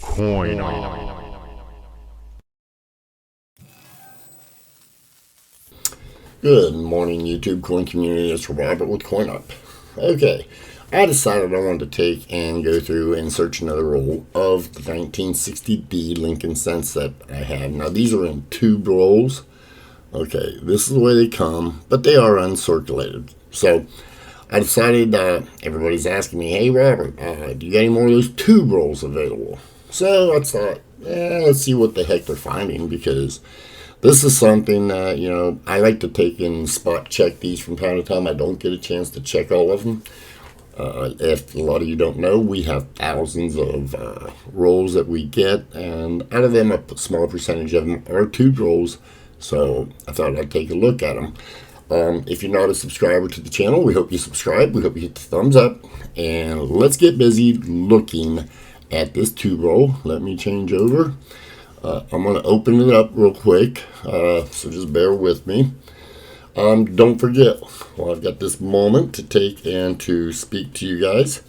Coin on. Good morning, YouTube coin community. It's Robert with Coin Up. Okay, I decided I wanted to take and go through and search another roll of the 1960D Lincoln cents that I have. Now, these are in tube rolls. Okay, this is the way they come, but they are uncirculated. So, I decided, everybody's asking me, hey, Robert, do you got any more of those tube rolls available? So, I thought, let's see what the heck they're finding, because this is something that, I like to take and spot check these from time to time. I don't get a chance to check all of them. If a lot of you don't know, we have thousands of rolls that we get, and out of them, a small percentage of them are tube rolls. So I thought I'd take a look at them. If you're not a subscriber to the channel, we hope you subscribe. We hope you hit the thumbs up. And let's get busy looking at this tube roll. Let me change over. I'm going to open it up real quick, so just bear with me. Don't forget, while I've got this moment to take and to speak to you guys,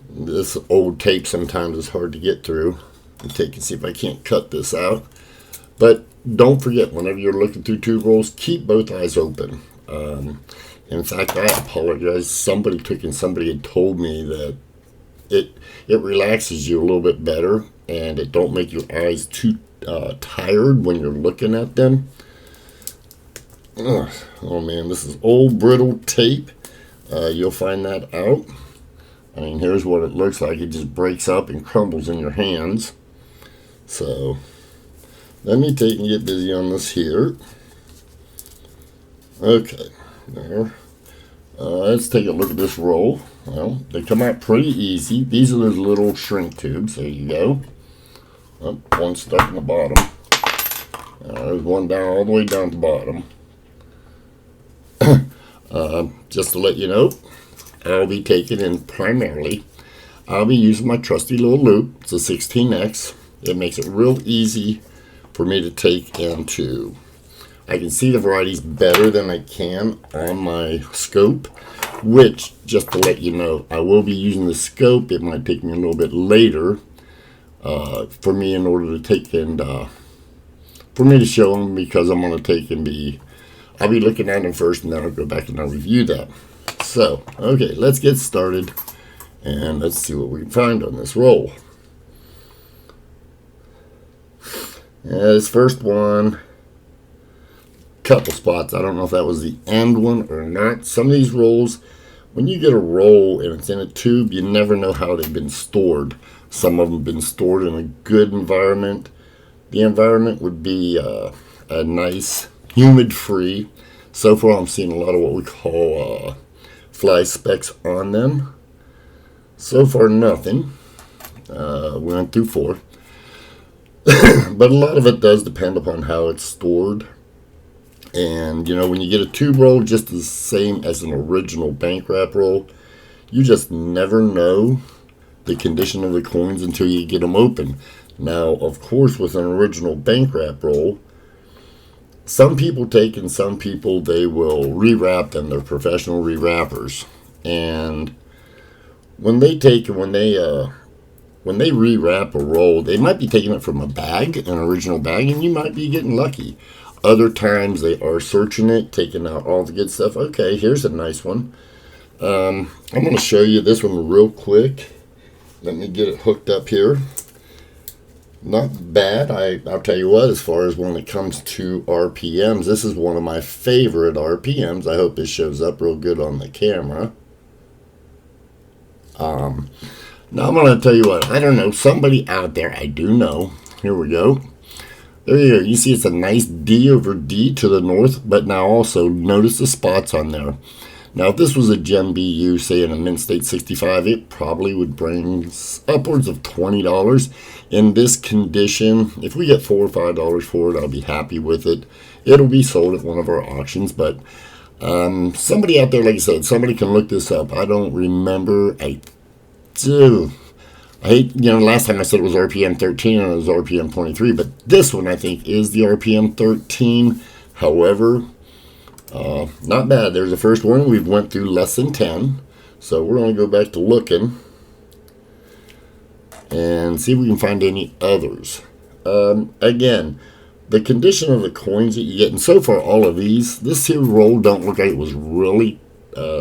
this old tape sometimes is hard to get through. I'll take and see if I can't cut this out. But don't forget, whenever you're looking through tube rolls, keep both eyes open. In fact, I apologize. Somebody had told me that it relaxes you a little bit better, and it don't make your eyes too tired when you're looking at them. Oh man, this is old brittle tape. You'll find that out. I mean, here's what it looks like. It just breaks up and crumbles in your hands. So let me take and get busy on this here. Okay, there. Let's take a look at this roll. Well, they come out pretty easy. These are those little shrink tubes. There you go. Oh, one stuck in the bottom. There's one down all the way down to the bottom. Just to let you know, I'll be taking in primarily, I'll be using my trusty little loop. It's a 16X. It makes it real easy for me to take into. I can see the varieties better than I can on my scope, which, just to let you know, I will be using the scope. It might take me a little bit later for me in order to take and for me to show them, because I'm going to take and I'll be looking at them first, and then I'll go back and I'll review that. So, okay, let's get started, and let's see what we can find on this roll. This first one, couple spots. I don't know if that was the end one or not. Some of these rolls, when you get a roll and it's in a tube, you never know how they've been stored. Some of them have been stored in a good environment. The environment would be a nice, humid-free. So far, I'm seeing a lot of what we call fly specks on them. So far, nothing. We went through 4. But a lot of it does depend upon how it's stored. And, when you get a tube roll just the same as an original bank wrap roll, you just never know the condition of the coins until you get them open. Now, of course, with an original bank wrap roll, some people take and some people, they will rewrap them. They're professional rewrappers. And when they take and when they rewrap a roll, they might be taking it from a bag, an original bag, and you might be getting lucky. Other times they are searching it, taking out all the good stuff. Okay, here's a nice one. I'm going to show you this one real quick. Let me get it hooked up here. Not bad. I'll tell you what, as far as when it comes to RPMs, this is one of my favorite RPMs. I hope this shows up real good on the camera. Now I'm going to tell you what, I don't know, somebody out there, I do know. Here we go. There you go. You see it's a nice D over D to the north, but now also notice the spots on there. Now, if this was a Gem BU, say in a Mint State 65, it probably would bring upwards of $20. In this condition, if we get $4 or $5 for it, I'll be happy with it. It'll be sold at one of our auctions, but somebody out there, like I said, somebody can look this up. I don't remember. I hate, last time I said it was RPM 13 and it was RPM 23, but this one I think is the RPM 13. However, not bad. There's the first one. We've went through less than 10, so we're going to go back to looking. and see if we can find any others. Again, the condition of the coins that you get, and so far all of these, this here roll don't look like it was really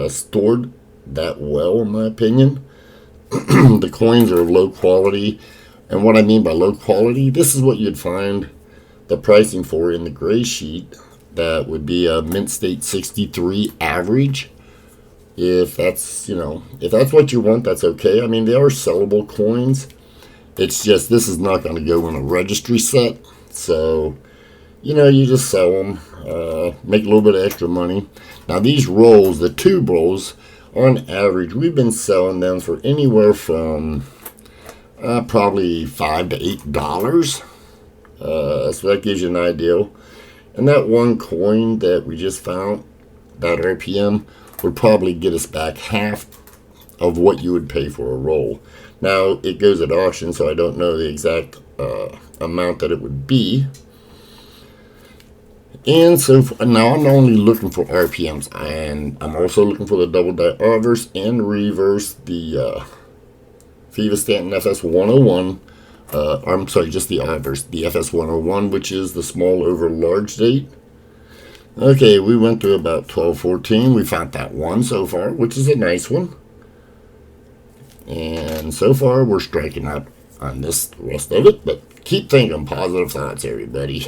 stored that well, in my opinion. The coins are of low quality, and what I mean by low quality, this is what you'd find the pricing for in the gray sheet. That would be a Mint State 63 average. If that's, if that's what you want, that's okay. I mean, they are sellable coins. It's just, this is not going to go in a registry set. So, you just sell them, make a little bit of extra money. Now, these rolls, the tube rolls, on average, we've been selling them for anywhere from probably $5 to $8. So that gives you an idea. And that one coin that we just found, that RPM, would probably get us back half of what you would pay for a roll. Now, it goes at auction, so I don't know the exact amount that it would be. And so now I'm only looking for RPMs, and I'm also looking for the double die obverse and reverse, the Viva Stanton FS 101. I'm sorry, just the obverse, the FS 101, which is the small over large date. Okay, we went through about 12-14. We found that one so far, which is a nice one. And so far, we're striking out on this rest of it, but keep thinking positive thoughts, everybody.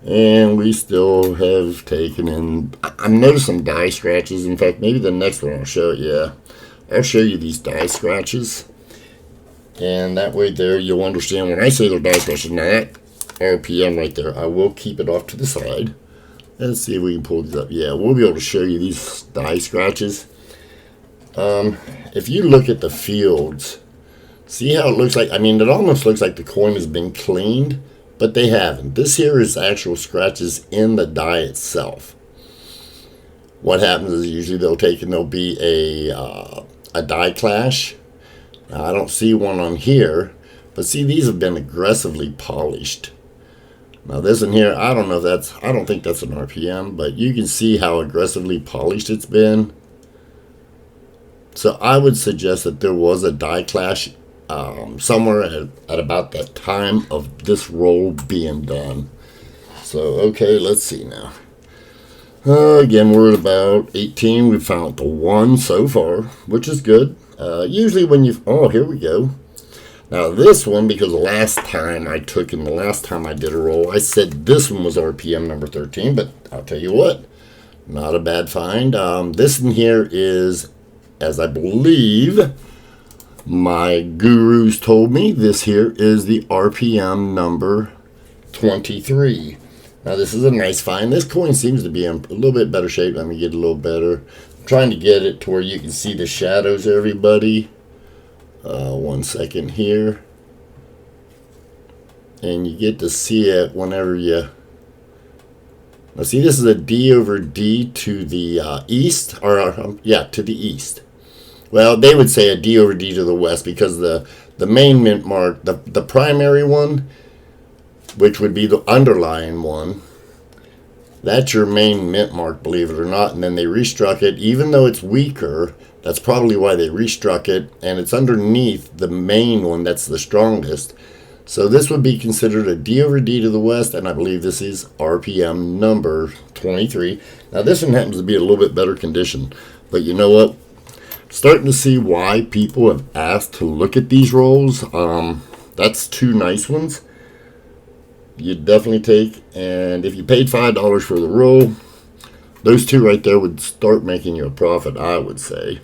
And we still have taken in, I'm noticing die scratches. In fact, maybe the next one I'll show you. Yeah, I'll show you these die scratches. And that way there, you'll understand when I say they're die scratches. Now that RPM right there, I will keep it off to the side. Let's see if we can pull these up. Yeah, we'll be able to show you these die scratches. If you look at the fields, see how it looks like, I mean, it almost looks like the coin has been cleaned, but they haven't. This here is actual scratches in the die itself. What happens is usually they'll take and there'll be a die clash. Now, I don't see one on here, but see, these have been aggressively polished. Now this in here, I don't know if that's, I don't think that's an RPM, but you can see how aggressively polished it's been. So I would suggest that there was a die clash somewhere at about that time of this roll being done. So, okay, let's see now. Again, we're at about 18. We found the one so far, which is good. Usually when you, oh, here we go. Now this one, because the last time I took and the last time I did a roll, I said this one was RPM number 13, but I'll tell you what, not a bad find. This in here is, as I believe my gurus told me, this here is the RPM number 23. Now this is a nice find. This coin seems to be in a little bit better shape. Let me get a little better. I'm trying to get it to where you can see the shadows, everybody. 1 second here. And you get to see it whenever you... Now see, this is a D over D to the east, or yeah, to the east. Well, they would say a D over D to the west, because the main mint mark, the primary one, which would be the underlying one, that's your main mint mark, believe it or not. And then they restruck it, even though it's weaker. That's probably why they restruck it, and it's underneath the main one that's the strongest. So this would be considered a D over D to the west, and I believe this is RPM number 23. Now this one happens to be a little bit better condition, but you know what? Starting to see why people have asked to look at these rolls. That's two nice ones. You'd definitely take, and if you paid $5 for the roll, those two right there would start making you a profit, I would say.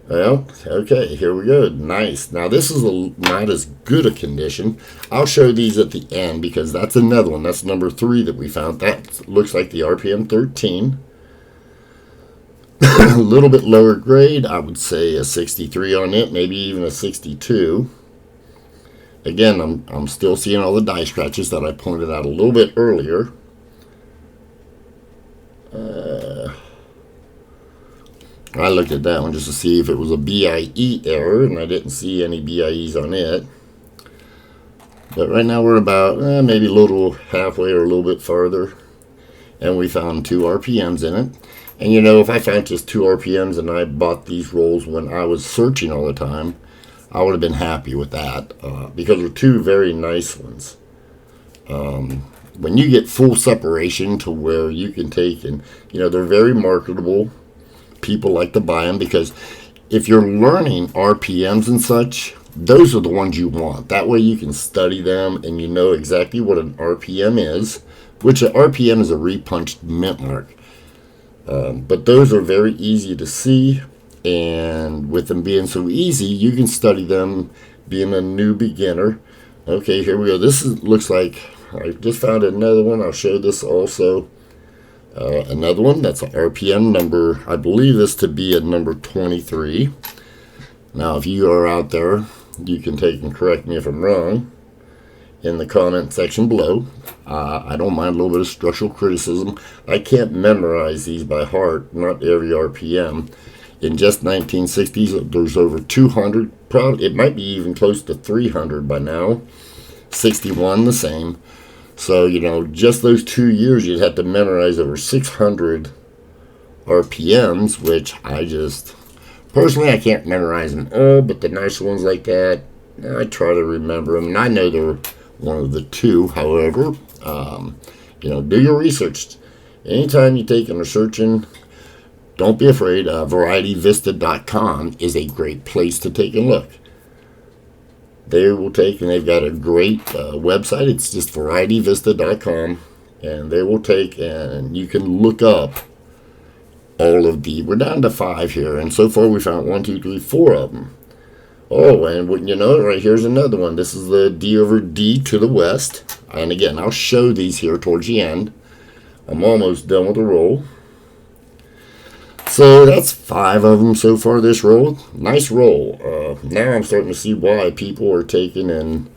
Well, okay, here we go. Nice. Now, this is not as good a condition. I'll show these at the end because that's another one. That's number 3 that we found. That looks like the RPM 13. A little bit lower grade. I would say a 63 on it, maybe even a 62. Again, I'm still seeing all the die scratches that I pointed out a little bit earlier. I looked at that one just to see if it was a BIE error, and I didn't see any BIEs on it. But right now we're about maybe a little halfway or a little bit farther, and we found 2 RPMs in it. And you know, if I found just 2 RPMs and I bought these rolls when I was searching all the time, I would have been happy with that because they're two very nice ones. When you get full separation to where you can take and, they're very marketable. People like to buy them because if you're learning RPMs and such, those are the ones you want. That way you can study them and you know exactly what an RPM is, which an RPM is a repunched mint mark. But those are very easy to see, and with them being so easy, you can study them being a new beginner. Okay, here we go. Looks like I just found another one. I'll show this also. Another one that's an RPM number. I believe this to be a number 23. Now, if you are out there, you can take and correct me if I'm wrong in the comment section below. I don't mind a little bit of structural criticism. I can't memorize these by heart, not every RPM. In just 1960s, there's over 200. Probably it might be even close to 300 by now. 61 the same. So, just those 2 years, you'd have to memorize over 600 RPMs, which personally, I can't memorize them all, but the nice ones like that, I try to remember them. And I know they're one of the two. However, do your research. Anytime you take and are searching, don't be afraid. VarietyVista.com is a great place to take a look. They will take, and they've got a great website. It's just varietyvista.com, and they will take, and you can look up all of we're down to 5 here, and so far we found 1, 2, 3, 4 of them. Oh, and wouldn't you know it, right here's another one. This is the D over D to the west, and again, I'll show these here towards the end. I'm almost done with the roll. So that's 5 of them so far this roll. Nice roll. Now I'm starting to see why people are taking and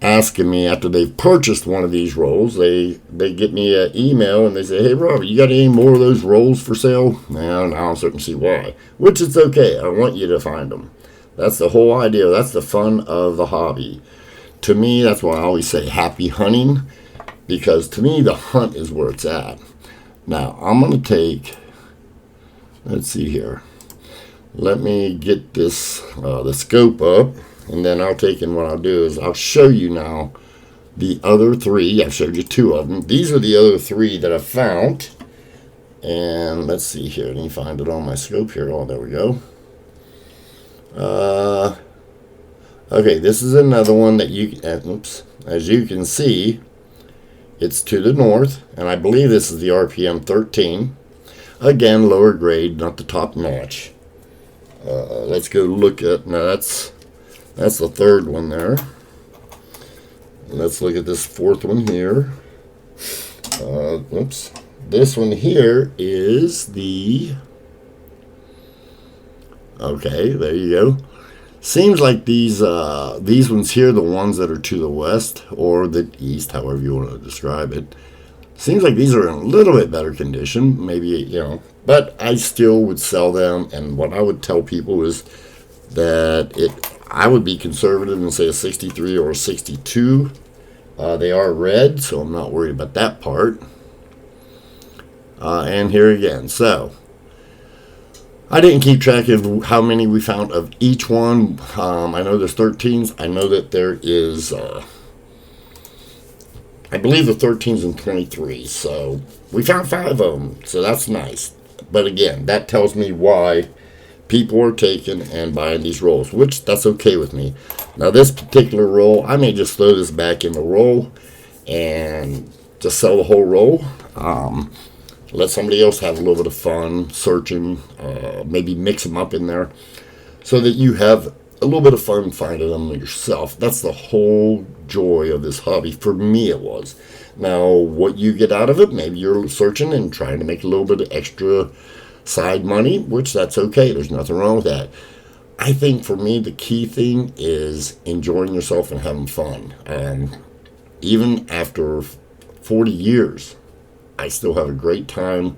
asking me after they've purchased one of these rolls. They get me an email and they say, "Hey Robert, you got any more of those rolls for sale?" Now I'm starting to see why. Which it's okay. I want you to find them. That's the whole idea. That's the fun of the hobby. To me, that's why I always say happy hunting, because to me the hunt is where it's at. Now I'm going to take. Let's see here. Let me get this the scope up, and then I'll take and what I'll do is I'll show you now the other 3. I've showed you 2 of them. These are the other 3 that I found. And let's see here. Let me find it on my scope here. Oh, there we go. Okay, this is another one that as you can see, it's to the north, and I believe this is the RPM 13. Again, lower grade, not the top notch. Let's go look at, now that's the 3rd one there. Let's look at this 4th one here. This one here is okay, there you go. Seems like these ones here, the ones that are to the west or the east, however you want to describe it, seems like these are in a little bit better condition, maybe, but I still would sell them. And what I would tell people is that I would be conservative and say a 63 or a 62. They are red, so I'm not worried about that part. And here again, so I didn't keep track of how many we found of each one. I know there's 13s. I know that there is, I believe the 13s and 23s. So we found 5 of them. So that's nice. But again, that tells me why people are taking and buying these rolls, which that's okay with me. Now this particular roll, I may just throw this back in the roll and just sell the whole roll. Let somebody else have a little bit of fun searching, maybe mix them up in there so that you have a little bit of fun finding them yourself. That's the whole joy of this hobby. For me, it was. Now, what you get out of it, maybe you're searching and trying to make a little bit of extra side money, which that's okay. There's nothing wrong with that. I think for me, the key thing is enjoying yourself and having fun. Even after 40 years, I still have a great time,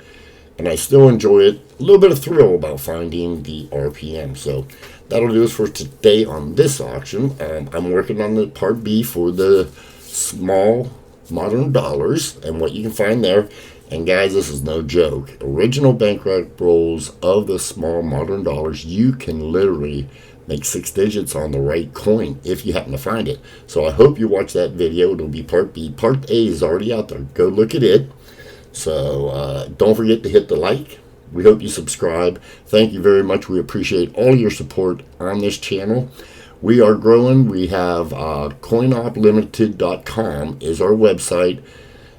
and I still enjoy it. A little bit of thrill about finding the RPM. So that'll do us for today on this auction. I'm working on the part B for the small modern dollars and what you can find there. And guys, this is no joke. Original bankrupt rolls of the small modern dollars. You can literally make 6 digits on the right coin if you happen to find it. So I hope you watch that video. It'll be part B. Part A is already out there. Go look at it. So don't forget to hit the like. We hope you subscribe. Thank you very much. We appreciate all your support on this channel. We are growing. We have coinoplimited.com is our website,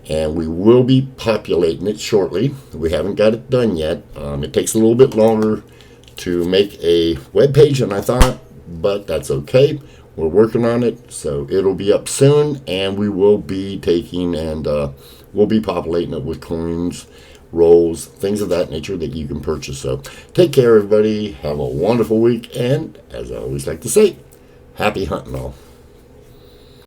and we will be populating it shortly. We haven't got it done yet. It takes a little bit longer to make a web page than I thought, but that's okay. We're working on it, so it'll be up soon, and we will be taking and we'll be populating it with coins, rolls, things of that nature that you can purchase. So take care, everybody. Have a wonderful week, and as I always like to say, happy hunting all.